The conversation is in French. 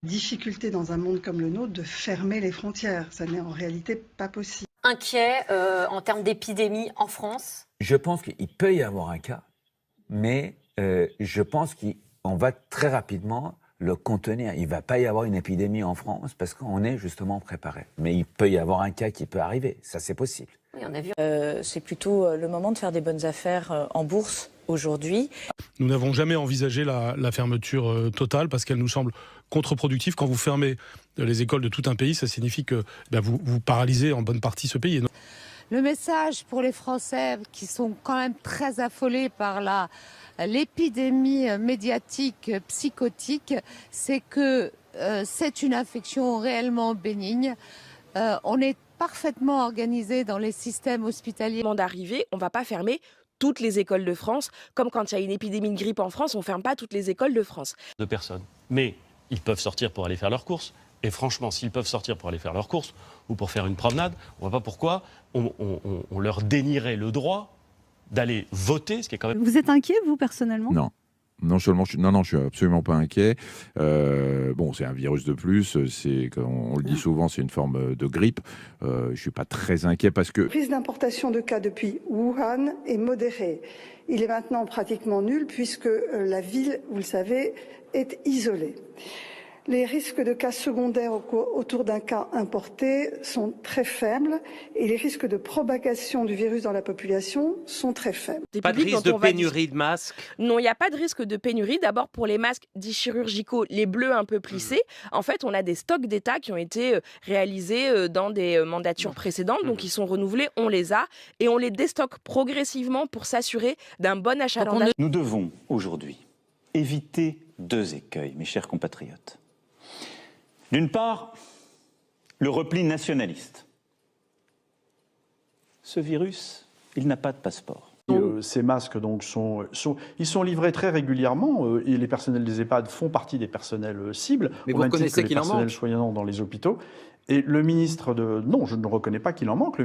Difficulté dans un monde comme le nôtre de fermer les frontières. Ça n'est en réalité pas possible. Inquiet en termes d'épidémie en France? Je pense qu'il peut y avoir un cas, mais je pense qu'on va très rapidement le contenir. Il ne va pas y avoir une épidémie en France parce qu'on est justement préparé. Mais il peut y avoir un cas qui peut arriver. Ça, c'est possible. Oui, on a vu. C'est plutôt le moment de faire des bonnes affaires en bourse aujourd'hui. Nous n'avons jamais envisagé la fermeture totale parce qu'elle nous semble contre-productive. Quand vous fermez les écoles de tout un pays, ça signifie que vous paralysez en bonne partie ce pays. Le message pour les Français qui sont quand même très affolés par l'épidémie médiatique psychotique, c'est que c'est une infection réellement bénigne. On est parfaitement organisé dans les systèmes hospitaliers. D'arriver, on ne va pas fermer toutes les écoles de France, comme quand il y a une épidémie de grippe en France, on ne ferme pas toutes les écoles de France. De personnes. Mais ils peuvent sortir pour aller faire leurs courses. Et franchement, s'ils peuvent sortir pour aller faire leurs courses ou pour faire une promenade, on ne voit pas pourquoi on leur dénierait le droit d'aller voter, ce qui est quand même... Vous êtes inquiet, vous, personnellement ? Non. Non seulement, je suis absolument pas inquiet. Bon, c'est un virus de plus. On le dit souvent, c'est une forme de grippe. Je suis pas très inquiet parce que... La prise d'importation de cas depuis Wuhan est modérée. Il est maintenant pratiquement nul puisque la ville, vous le savez, est isolée. Les risques de cas secondaires autour d'un cas importé sont très faibles et les risques de propagation du virus dans la population sont très faibles. Pas de risque de pénurie de masques? Non, il n'y a pas de risque de pénurie. D'abord, pour les masques dits chirurgicaux, les bleus un peu plissés, en fait, on a des stocks d'État qui ont été réalisés dans des mandatures précédentes, donc ils sont renouvelés, on les a, et on les déstocke progressivement pour s'assurer d'un bon achalandage. Nous devons aujourd'hui éviter deux écueils, mes chers compatriotes. D'une part, le repli nationaliste. Ce virus, il n'a pas de passeport. Ces masques donc, ils sont livrés très régulièrement et les personnels des EHPAD font partie des personnels cibles. Mais vous reconnaissez qu'il en manque? Les personnels soignants dans les hôpitaux. Et le ministre de... Non, je ne reconnais pas qu'il en manque.